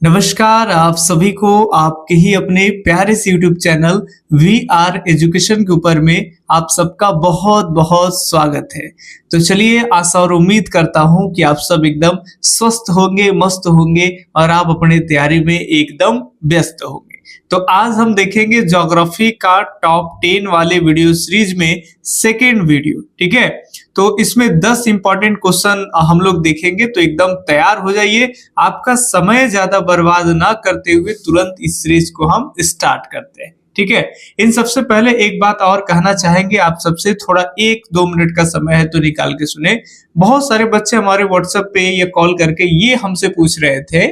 नमस्कार आप सभी को आपके ही अपने प्यारे से YouTube channel We Are Education के ऊपर में आप सबका बहुत बहुत स्वागत है। तो चलिए आशा और उम्मीद करता हूं कि आप सब एकदम स्वस्थ होंगे, मस्त होंगे और आप अपने तैयारी में एकदम व्यस्त होंगे। तो आज हम देखेंगे ज्योग्राफी का टॉप 10 वाले वीडियो सीरीज में सेकेंड वीडियो, ठीक है। तो इसमें 10 इंपॉर्टेंट क्वेश्चन हम लोग देखेंगे, तो एकदम तैयार हो जाइए। आपका समय ज्यादा बर्बाद ना करते हुए तुरंत इस सीरीज को हम स्टार्ट करते हैं, ठीक है। इन सबसे पहले एक बात और कहना चाहेंगे आप सबसे, थोड़ा 1-2 मिनट का समय है तो निकाल के सुने। बहुत सारे बच्चे हमारे व्हाट्सएप पे या कॉल करके ये हमसे पूछ रहे थे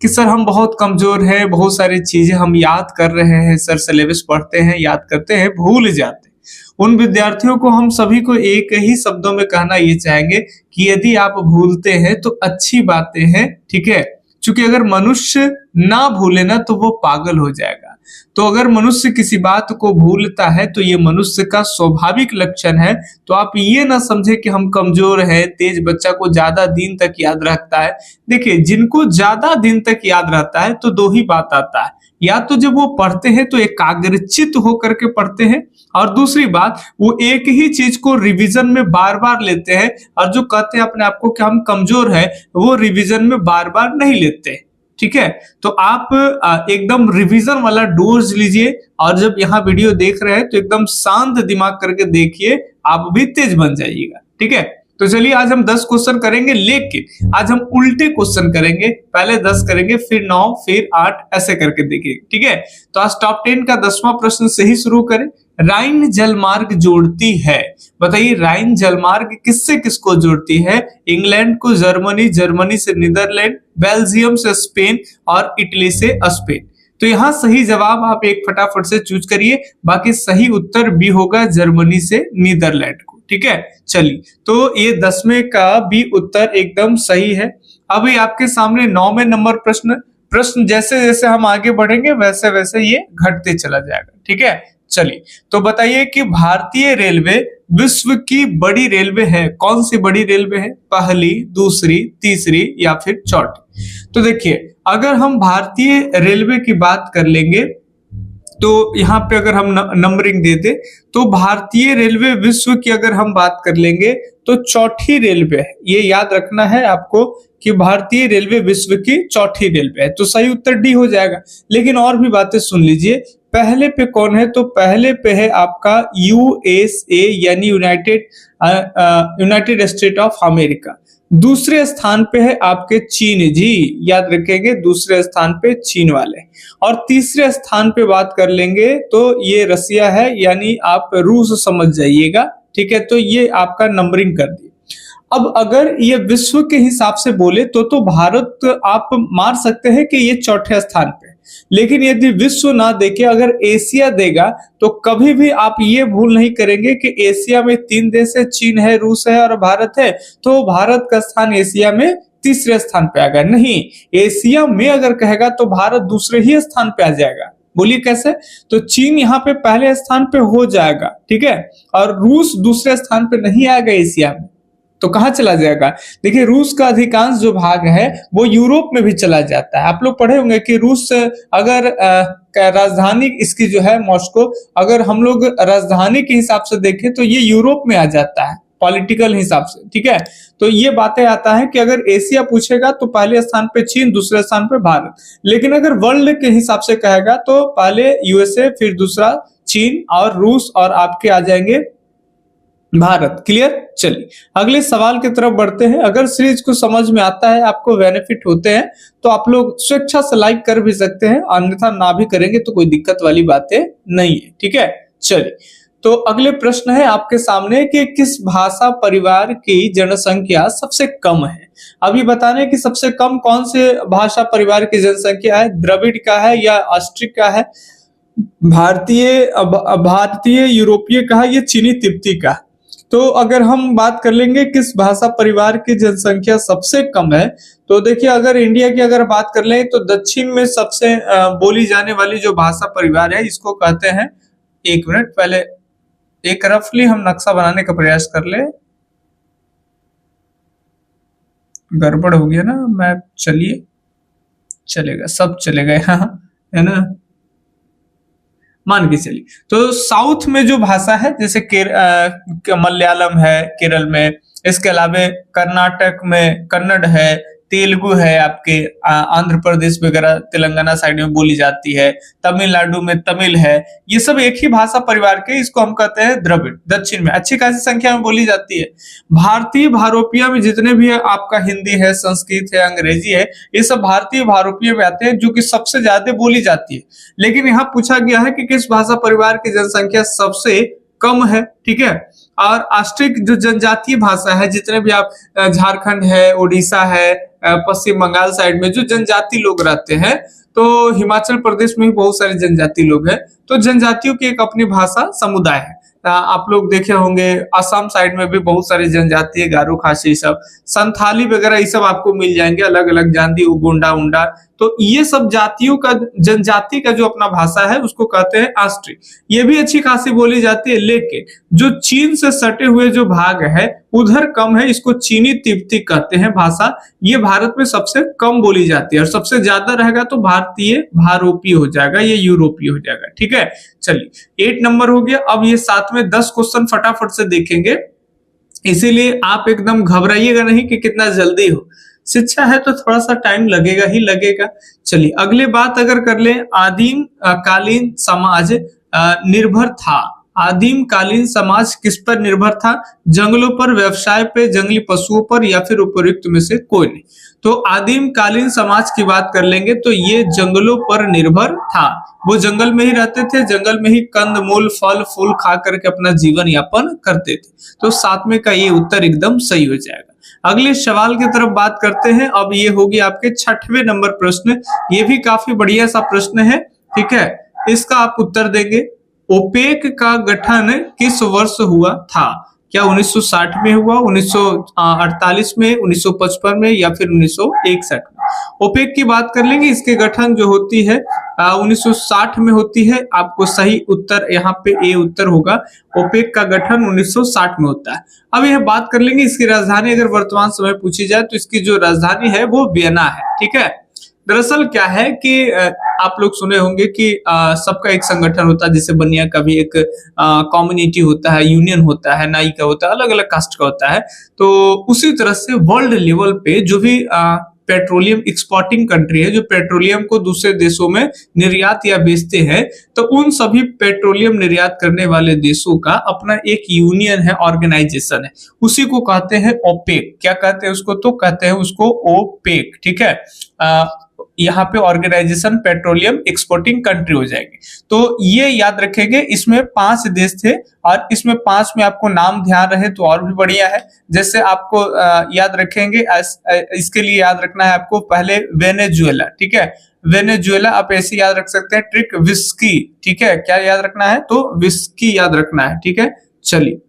कि सर हम बहुत कमजोर हैं, बहुत सारी चीजें हम याद कर रहे हैं, सर सिलेबस पढ़ते हैं, याद करते हैं, भूल जाते हैं। उन विद्यार्थियों को हम सभी को एक ही शब्दों में कहना ये चाहेंगे कि यदि आप भूलते हैं तो अच्छी बातें हैं, ठीक है। क्योंकि अगर मनुष्य ना भूले ना तो वो पागल हो जाएगा। तो अगर मनुष्य किसी बात को भूलता है तो ये मनुष्य का स्वाभाविक लक्षण है। तो आप ये ना समझे कि हम कमजोर हैं, तेज बच्चा को ज्यादा दिन तक याद रखता है। देखिए, जिनको ज्यादा दिन तक याद रहता है तो दो ही बात आता है, या तो जब वो पढ़ते हैं तो एकाग्रचित होकर के पढ़ते हैं, और दूसरी बात वो एक ही चीज को रिवीजन में बार बार लेते हैं। और जो कहते हैं अपने आप को कि हम कमजोर हैं, वो रिवीजन में बार बार नहीं लेते, ठीक है। तो आप एकदम रिवीजन वाला डोज लीजिए, और जब यहाँ वीडियो देख रहे हैं तो एकदम शांत दिमाग करके देखिए, आप भी तेज बन जाइएगा, ठीक है। तो चलिए आज हम 10 क्वेश्चन करेंगे, लेकिन आज हम उल्टे क्वेश्चन करेंगे। पहले 10 करेंगे, फिर 9, फिर 8, ऐसे करके देखिए, ठीक है। तो आज टॉप 10 का 10वां प्रश्न से ही शुरू करें। राइन जलमार्ग जोड़ती है, बताइए राइन जलमार्ग किससे किसको जोड़ती है? इंग्लैंड को जर्मनी, जर्मनी से नीदरलैंड, बेल्जियम से स्पेन और इटली से स्पेन। तो यहाँ सही जवाब आप एक फटाफट से चूज करिए। बाकी सही उत्तर बी होगा, जर्मनी से नीदरलैंड को, ठीक है। चलिए, तो ये 10वें का बी उत्तर एकदम सही है। अभी आपके सामने 9वें नंबर प्रश्न जैसे जैसे हम आगे बढ़ेंगे वैसे वैसे ये घटते चला जाएगा, ठीक है। चलिए, तो बताइए कि भारतीय रेलवे विश्व की बड़ी रेलवे है, कौन सी बड़ी रेलवे है? पहली, दूसरी, तीसरी या फिर चौथी? तो देखिए, अगर हम भारतीय रेलवे की बात कर लेंगे तो यहाँ पे अगर हम नंबरिंग दे दे तो भारतीय रेलवे विश्व की अगर हम बात कर लेंगे तो चौथी रेलवे है। ये याद रखना है आपको कि भारतीय रेलवे विश्व की चौथी रेलवे है। तो सही उत्तर डी हो जाएगा। लेकिन और भी बातें सुन लीजिए। पहले पे कौन है? तो पहले पे है आपका यूएसए यानी यूनाइटेड स्टेट ऑफ अमेरिका। दूसरे स्थान पे है आपके चीन, जी याद रखेंगे, दूसरे स्थान पे चीन वाले। और तीसरे स्थान पे बात कर लेंगे तो ये रसिया है, यानी आप रूस समझ जाइएगा, ठीक है। तो ये आपका नंबरिंग कर दिए। अब अगर ये विश्व के हिसाब से बोले तो भारत आप मार सकते हैं कि ये चौथे स्थान पे। लेकिन यदि विश्व ना देके अगर एशिया देगा तो कभी भी आप ये भूल नहीं करेंगे कि एशिया में 3 देश है, चीन है, रूस है और भारत है। तो भारत का स्थान एशिया में तीसरे स्थान पे आ गया। नहीं, एशिया में अगर कहेगा तो भारत दूसरे ही स्थान पे आ जाएगा। बोलिए कैसे? तो चीन यहाँ पे पहले स्थान पे हो जाएगा, ठीक है, और रूस दूसरे स्थान पे नहीं आएगा एशिया में। तो कहां चला जाएगा? देखिए, रूस का अधिकांश जो भाग है वो यूरोप में भी चला जाता है। आप लोग पढ़े होंगे कि रूस अगर राजधानी इसकी जो है मॉस्को, अगर हम लोग राजधानी के हिसाब से देखें तो ये यूरोप में आ जाता है पॉलिटिकल हिसाब से, ठीक है। तो ये बातें आता है कि अगर एशिया पूछेगा तो पहले स्थान पे चीन, दूसरे स्थान पे भारत। लेकिन अगर वर्ल्ड के हिसाब से कहेगा तो पहले यूएसए, फिर दूसरा चीन और रूस और आपके आ जाएंगे भारत। क्लियर? चलिए अगले सवाल की तरफ बढ़ते हैं। अगर सीरीज को समझ में आता है, आपको बेनिफिट होते हैं तो आप लोग स्वेच्छा से लाइक कर भी सकते हैं, अन्यथा ना भी करेंगे तो कोई दिक्कत वाली बातें नहीं है, ठीक है। चलिए, तो अगले प्रश्न है आपके सामने कि किस भाषा परिवार की जनसंख्या सबसे कम है? अभी बताने कि सबसे कम कौन से भाषा परिवार की जनसंख्या है। द्रविड़ का है या ऑस्ट्रिक का है, भारतीय यूरोपीय का है, ये चीनी तिब्बती का। तो अगर हम बात कर लेंगे किस भाषा परिवार की जनसंख्या सबसे कम है, तो देखिए अगर इंडिया की अगर बात कर लें तो दक्षिण में सबसे बोली जाने वाली जो भाषा परिवार है इसको कहते हैं, एक मिनट पहले एक रफली हम नक्शा बनाने का प्रयास कर ले, गड़बड़ हो गया ना मैप। चलिए चलेगा, सब चलेगा यहाँ, है ना, मान के चलिए। तो साउथ में जो भाषा है जैसे मलयालम है केरल में, इसके अलावा कर्नाटक में कन्नड़ है, तेलुगु है, आपके आंध्र प्रदेश वगैरह तेलंगाना साइड में बोली जाती है, तमिलनाडु में तमिल है। ये सब एक ही भाषा परिवार के, इसको हम कहते हैं द्रविड़। दक्षिण में अच्छी खासी संख्या में बोली जाती है। भारतीय भारोपीय में जितने भी है, आपका हिंदी है, संस्कृत है, अंग्रेजी है, ये सब भारतीय भारोपीय में आते हैं, जो कि सबसे ज्यादा बोली जाती है। लेकिन यहाँ पूछा गया है कि किस भाषा परिवार की जनसंख्या सबसे कम है, ठीक है। और आस्ट्रिक जो जनजातीय भाषा है, जितने भी आप झारखंड है, उड़ीसा है, पश्चिम बंगाल साइड में जो जनजाति लोग रहते हैं, तो हिमाचल प्रदेश में भी बहुत सारे जनजाति लोग हैं, तो जनजातियों की एक अपनी भाषा समुदाय है। आप लोग देखे होंगे असम साइड में भी बहुत सारी जनजाति है, गारो खासी, सब संथाली वगैरह, ये सब आपको मिल जाएंगे, अलग अलग जाति, उगोंडा उंडा। तो ये सब जातियों का, जनजाति का जो अपना भाषा है उसको कहते हैं आस्ट्रिक। ये भी अच्छी खासी बोली जाती है, लेकिन जो चीन से सटे हुए जो भाग है उधर कम है, इसको चीनी तिब्बती कहते हैं भाषा। ये भारत में सबसे कम बोली जाती है, और सबसे ज्यादा रहेगा तो भारतीय भारोपीय हो जाएगा, ये यूरोपीय हो जाएगा, ठीक है। चलिए 8 नंबर हो गया। अब ये साथ में 10 क्वेश्चन फटाफट से देखेंगे, इसीलिए आप एकदम घबराइएगा नहीं कि कितना जल्दी हो। शिक्षा है तो थोड़ा सा टाइम लगेगा ही लगेगा। चलिए अगले बात अगर कर ले, आदिम कालीन समाज निर्भर था। आदिम कालीन समाज किस पर निर्भर था? जंगलों पर, व्यवसाय पे, जंगली पशुओं पर, या फिर उपयुक्त में से कोई नहीं। तो आदिम कालीन समाज की बात कर लेंगे तो ये जंगलों पर निर्भर था। वो जंगल में ही रहते थे, जंगल में ही कंद मूल फल फूल खा करके अपना जीवन यापन करते थे। तो 7वें का ये उत्तर एकदम सही हो जाएगा। अगले सवाल की तरफ बात करते हैं। अब ये होगी आपके 6वें नंबर प्रश्न। ये भी काफी बढ़िया सा प्रश्न है, ठीक है। इसका आप उत्तर देंगे। ओपेक का गठन किस वर्ष हुआ था? क्या 1960 में हुआ, 1948 में, 1955 में, या फिर 1961 में? ओपेक की बात कर लेंगे। इसके गठन जो होती है 1960 में होती है। आपको सही उत्तर यहाँ पे ए उत्तर होगा। ओपेक का गठन 1960 में होता है। अब यह बात कर लेंगे इसकी राजधानी अगर वर्तमान समय पूछी जाए तो इसकी जो राजधानी है वो वियना है, ठीक है। दरअसल क्या है कि आप लोग सुने होंगे कि सबका एक संगठन होता है, जैसे बनिया का भी एक कम्युनिटी होता है, यूनियन होता है, नाई का होता है, अलग अलग कास्ट का होता है। तो उसी तरह से वर्ल्ड लेवल पे जो भी पेट्रोलियम एक्सपोर्टिंग कंट्री है, जो पेट्रोलियम को दूसरे देशों में निर्यात या बेचते हैं, तो उन सभी पेट्रोलियम निर्यात करने वाले देशों का अपना एक यूनियन है, ऑर्गेनाइजेशन है, उसी को कहते हैं ओपेक। क्या कहते हैं उसको? तो कहते हैं उसको ओपेक, ठीक है। यहाँ पे ऑर्गेनाइजेशन पेट्रोलियम एक्सपोर्टिंग कंट्री हो जाएगी। तो ये याद रखेंगे। इसमें 5 देश थे और इसमें 5 में आपको नाम ध्यान रहे तो और भी बढ़िया है। जैसे आपको याद रखेंगे, इसके लिए याद रखना है आपको पहले वेनेजुएला, ठीक है। वेनेजुएला आप ऐसे याद रख सकते हैं, ट्रिक विस्की, ठीक है। क्या याद रखना है? तो विस्की याद रखना है, ठीक है। चलिए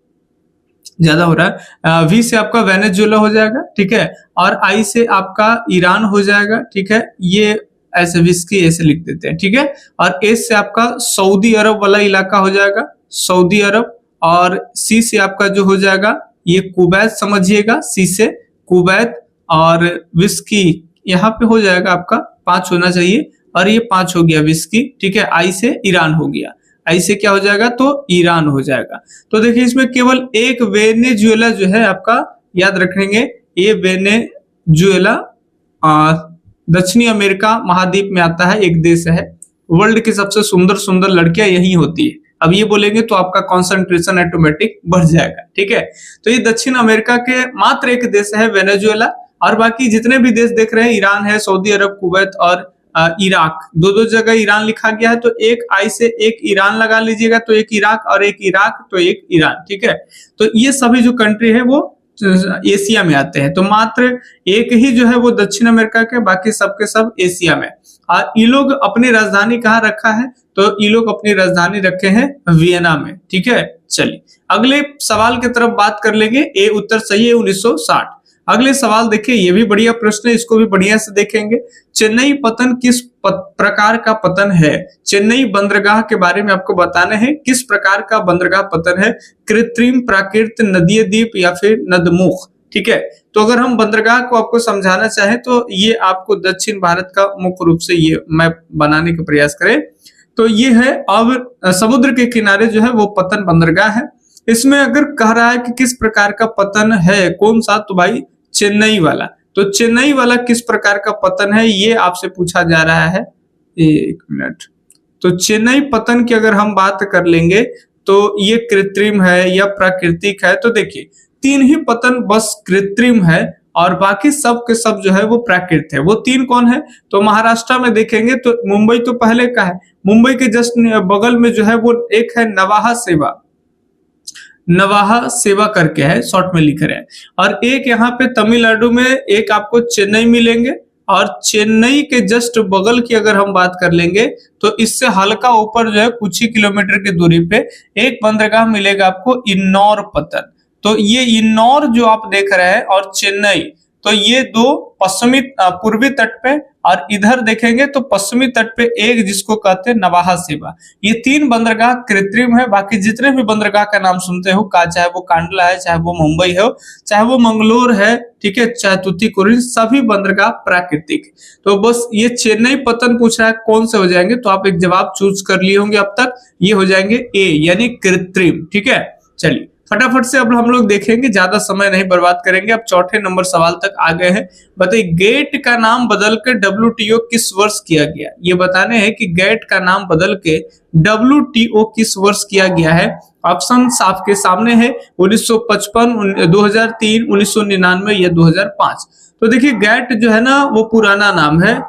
ज्यादा हो रहा है। वी से आपका वेनेजुएला हो जाएगा, ठीक है। और आई से आपका ईरान हो जाएगा, ठीक है। ये ऐसे विस्की ऐसे लिख देते हैं, ठीक है। और एस से आपका सऊदी अरब वाला इलाका हो जाएगा, सऊदी अरब। और सी से आपका जो हो जाएगा ये कुवैत समझिएगा, सी से कुवैत। और विस्की यहाँ पे हो जाएगा आपका 5 होना चाहिए, और ये 5 हो गया विस्की, ठीक है। आई से ईरान हो गया, ऐसे क्या हो जाएगा? तो ईरान हो जाएगा। तो देखिए इसमें केवल एक वेनेजुएला जो है आपका याद रखेंगे, ये वेनेजुएला दक्षिणी अमेरिका महाद्वीप में आता है, एक देश है। वर्ल्ड की सबसे सुंदर सुंदर लड़कियां यही होती है। अब ये बोलेंगे तो आपका कंसंट्रेशन ऑटोमेटिक बढ़ जाएगा, ठीक है। तो ये दक्षिण अमेरिका के मात्र एक देश है वेनेजुएला, और बाकी जितने भी देश देख रहे हैं, ईरान है, सऊदी अरब, कुवैत और इराक, दो जगह ईरान लिखा गया है। तो एक आई से एक ईरान लगा लीजिएगा, तो एक इराक, और एक इराक, तो एक ईरान, ठीक है। तो ये सभी जो कंट्री है वो एशिया में आते हैं। तो मात्र एक ही जो है वो दक्षिण अमेरिका के, बाकी सबके सब एशिया में। और ये लोग अपनी राजधानी कहाँ रखा है? तो ये लोग अपनी राजधानी रखे हैं वियना में, ठीक है। चलिए अगले सवाल की तरफ बात कर लेंगे। ए उत्तर सही है, 1960। अगले सवाल देखिए, ये भी बढ़िया प्रश्न है, इसको भी बढ़िया से देखेंगे। चेन्नई पतन किस प्रकार का पतन है? चेन्नई बंदरगाह के बारे में आपको बताना है, किस प्रकार का बंदरगाह पतन है? कृत्रिम, प्राकृत, नदीय द्वीप, या फिर नदमुख, ठीक है। तो अगर हम बंदरगाह को आपको समझाना चाहें तो ये आपको दक्षिण भारत का मुख्य रूप से ये मैप बनाने का प्रयास करें तो ये है। अब समुद्र के किनारे जो है वो पतन बंदरगाह है। इसमें अगर कह रहा है कि किस प्रकार का पतन है, कौन सा, तो भाई चेन्नई वाला। तो चेन्नई वाला किस प्रकार का पतन है ये आपसे पूछा जा रहा है। एक मिनट। तो चेन्नई पतन की अगर हम बात कर लेंगे तो ये कृत्रिम है या प्राकृतिक है। तो देखिए 3 ही पतन बस कृत्रिम है और बाकी सब के सब जो है वो प्राकृतिक है। वो 3 कौन है? तो महाराष्ट्र में देखेंगे तो मुंबई तो पहले का है, मुंबई के जस्ट बगल में जो है वो एक है नवाहा सेवा करके है, शॉर्ट में लिख रहे हैं। और एक यहाँ पे तमिलनाडु में एक आपको चेन्नई मिलेंगे और चेन्नई के जस्ट बगल की अगर हम बात कर लेंगे तो इससे हल्का ऊपर जो है कुछ ही किलोमीटर की दूरी पे एक बंदरगाह मिलेगा आपको इन्नौर पतन। तो ये इन्नौर जो आप देख रहे हैं और चेन्नई, तो ये दो पश्चिमी पूर्वी तट पे और इधर देखेंगे तो पश्चिमी तट पे एक जिसको कहते हैं नवाहा सेवा। ये 3 बंदरगाह कृत्रिम है। बाकी जितने भी बंदरगाह का नाम सुनते हो चाहे वो कांडला है, चाहे वो मुंबई हो, चाहे वो मंगलोर है, ठीक है, चाहे तूतीकोरिन, सभी बंदरगाह प्राकृतिक। तो बस ये चेन्नई पतन पूछ रहा है कौन से हो जाएंगे, तो आप एक जवाब चूज कर लिए होंगे अब तक, ये हो जाएंगे ए यानी कृत्रिम। ठीक है, चलिए फटाफट से अब हम लोग देखेंगे, ज्यादा समय नहीं बर्बाद करेंगे। अब चौथे नंबर सवाल तक आ गए हैं। बताइए गेट का नाम बदलकर WTO किस वर्ष किया गया? ये बताने हैं कि गेट का नाम बदल के WTO किस वर्ष किया गया है। ऑप्शन आपके सामने है, 1955, 2003, 1999 या 2005। तो देखिए गेट जो है ना वो पुराना नाम है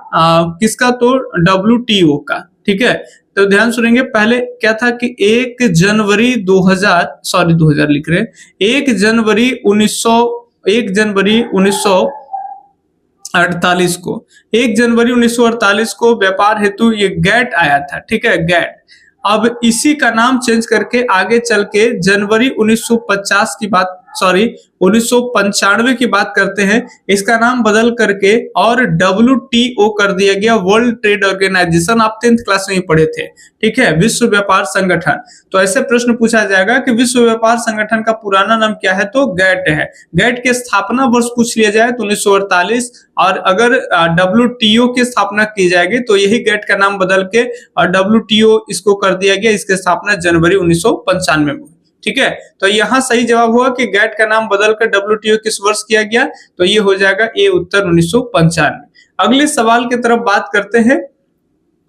किसका? तो WTO का। ठीक है, तो ध्यान सुनेंगे। पहले क्या था कि 1 जनवरी 2000 लिख रहे हैं, 1 जनवरी 1948 को 1 जनवरी 1948 को व्यापार हेतु ये गेट आया था। ठीक है, गेट। अब इसी का नाम चेंज करके आगे चल के जनवरी 1995 की बात करते हैं। इसका नाम बदल करके और WTO कर दिया गया, वर्ल्ड ट्रेड ऑर्गेनाइजेशन। आप 10th क्लास में ही पढ़े थे। ठीक है, विश्व व्यापार संगठन। तो ऐसे प्रश्न पूछा जाएगा कि विश्व व्यापार संगठन का पुराना नाम क्या है? तो गेट है। गेट की स्थापना वर्ष पूछ लिया जाए तो 1948, और अगर WTO की स्थापना की जाएगी तो यही गेट का नाम बदल के और WTO इसको कर दिया गया। इसकी स्थापना जनवरी 1995 में। ठीक है, तो यहां सही जवाब हुआ कि गेट का नाम बदलकर WTO किस वर्ष किया गया, तो ये हो जाएगा ए उत्तर 1995। अगले सवाल की तरफ बात करते हैं।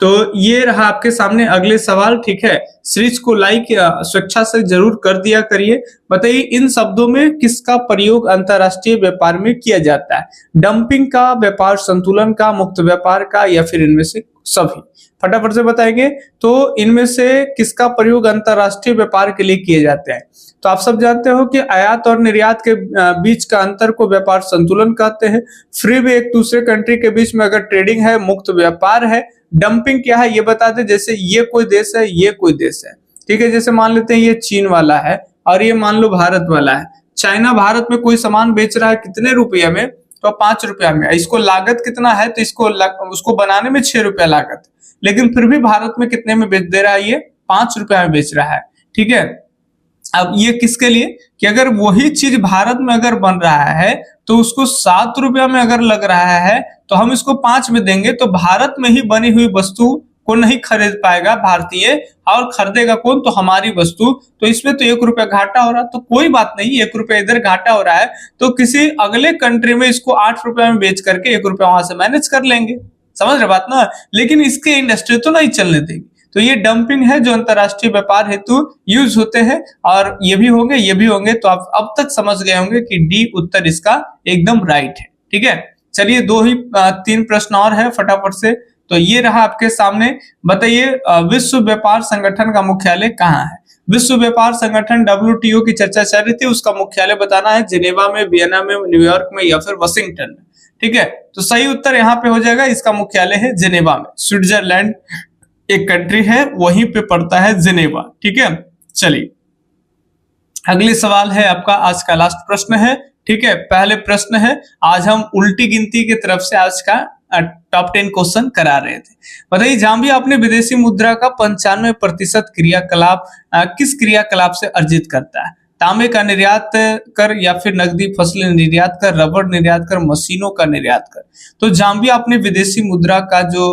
तो ये रहा आपके सामने अगले सवाल। ठीक है, सीरीज को लाइक स्वेच्छा से जरूर कर दिया करिए। बताइए इन शब्दों में किसका प्रयोग अंतरराष्ट्रीय व्यापार में किया जाता है? डंपिंग का, व्यापार संतुलन का, मुक्त व्यापार का, या फिर इनमें से सभी? फटाफट से बताएंगे। तो इनमें से किसका प्रयोग अंतरराष्ट्रीय व्यापार के लिए किए जाते हैं? तो आप सब जानते हो कि आयात और निर्यात के बीच का अंतर को व्यापार संतुलन कहते हैं। फ्री में एक दूसरे कंट्री के बीच में अगर ट्रेडिंग है, मुक्त व्यापार है। डंपिंग क्या है ये बता दे। जैसे ये कोई देश है, ये कोई देश है, ठीक है, जैसे मान लेते हैं ये चीन वाला है और ये मान लो भारत वाला है। चाइना भारत में कोई सामान बेच रहा है कितने रुपये में? तो 5 रुपया में। इसको लागत कितना है? तो उसको बनाने में 6 रुपया लागत, लेकिन फिर भी भारत में कितने में बेच दे रहा है? ये 5 रुपया में बेच रहा है। ठीक है, अब ये किसके लिए कि अगर वही चीज भारत में अगर बन रहा है तो उसको 7 रुपया में अगर लग रहा है तो हम इसको 5 में देंगे, तो भारत में ही बनी हुई वस्तु को नहीं खरीद पाएगा भारतीय, और खरीदेगा कौन? तो हमारी वस्तु। तो इसमें तो 1 रुपया घाटा हो रहा, तो कोई बात नहीं, 1 रुपया इधर घाटा हो रहा है तो किसी अगले कंट्री में इसको 8 रुपया में बेच करके 1 रुपया वहां से मैनेज कर लेंगे। समझ रहे बात ना? लेकिन इसके इंडस्ट्री तो नहीं चलने देगी। तो ये डंपिंग है जो अंतरराष्ट्रीय व्यापार हेतु यूज होते हैं, और ये भी होंगे। तो आप अब तक समझ गए होंगे कि डी उत्तर इसका एकदम राइट है। ठीक है, चलिए 3 प्रश्न और है फटाफट से। तो ये रहा आपके सामने। बताइए विश्व व्यापार संगठन का मुख्यालय कहाँ है? विश्व व्यापार संगठन WTO की चर्चा चल रही थी, उसका मुख्यालय बताना है जिनेवा में, वियना में, न्यूयॉर्क में, या फिर वाशिंगटन में। ठीक है, तो सही उत्तर यहाँ पे हो जाएगा, इसका मुख्यालय है जिनेवा में। स्विट्जरलैंड एक कंट्री है, वहीं पे पड़ता है जिनेवा। ठीक है, चलिए अगले सवाल है आपका, आज का लास्ट प्रश्न है। ठीक है, पहले प्रश्न है, आज हम उल्टी गिनती की तरफ से आज का टॉप 10 क्वेश्चन करा रहे थे। बताइए जाम्बिया अपने विदेशी मुद्रा का 95% क्रियाकलाप किस क्रियाकलाप से अर्जित करता है? तांबे का निर्यात कर या फिर नकदी फसलें निर्यात कर, रबड़ निर्यात कर, मशीनों का निर्यात कर। तो जाम्बिया अपने विदेशी मुद्रा का जो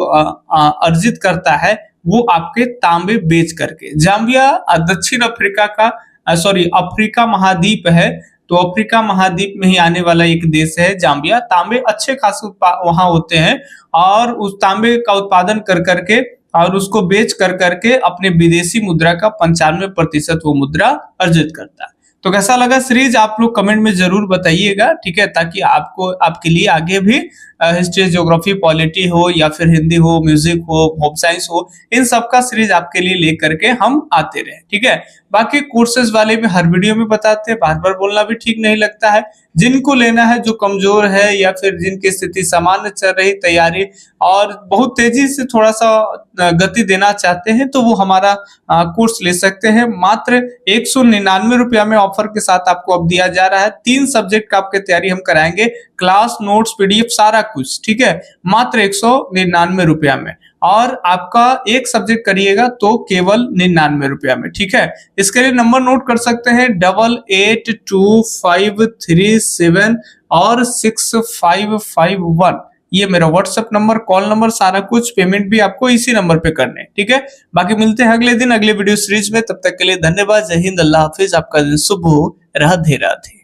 अर्जित करता है वो आपके तांबे बेच करके। जाम्बिया दक्षिण अफ्रीका का अफ्रीका महाद्वीप है, तो अफ्रीका महाद्वीप में ही आने वाला एक देश है जाम्बिया। तांबे अच्छे खासे वहां होते हैं और उस तांबे का उत्पादन कर करके और उसको बेच कर करके अपने विदेशी मुद्रा का 95% वो मुद्रा अर्जित करता है। तो कैसा लगा सीरीज आप लोग कमेंट में जरूर बताइएगा, ठीक है, ताकि आपको आपके लिए आगे भी हिस्ट्री, ज्योग्राफी, पॉलिटी हो या फिर हिंदी हो, म्यूजिक हो, होम साइंस हो, इन सब का सीरीज आपके लिए लेकर के हम आते रहे, ठीक है। बाकी कोर्सेज वाले भी हर वीडियो में बताते हैं, बार बार बोलना भी ठीक नहीं लगता है। जिनको लेना है, जो कमजोर है या फिर जिनकी स्थिति सामान्य चल रही तैयारी और बहुत तेजी से थोड़ा सा गति देना चाहते हैं, तो वो हमारा कोर्स ले सकते हैं। मात्र 199 रुपया में ऑफर के साथ आपको अब दिया जा रहा है। 3 सब्जेक्ट का आपके तैयारी हम कराएंगे, क्लास, नोट्स, पीडीएफ, सारा कुछ, ठीक है, मात्र 199 रुपया में। और आपका एक सब्जेक्ट करिएगा तो केवल 99 रुपया में, ठीक है। इसके लिए नंबर नोट कर सकते हैं 882537 और 6551। ये मेरा व्हाट्सएप नंबर, कॉल नंबर, सारा कुछ। पेमेंट भी आपको इसी नंबर पे करने हैं, ठीक है। बाकी मिलते हैं अगले दिन अगले वीडियो सीरीज में, तब तक के लिए धन्यवाद। जय हिंद, अल्लाह हाफिज, आपका दिन शुभ हो, राधे राधे।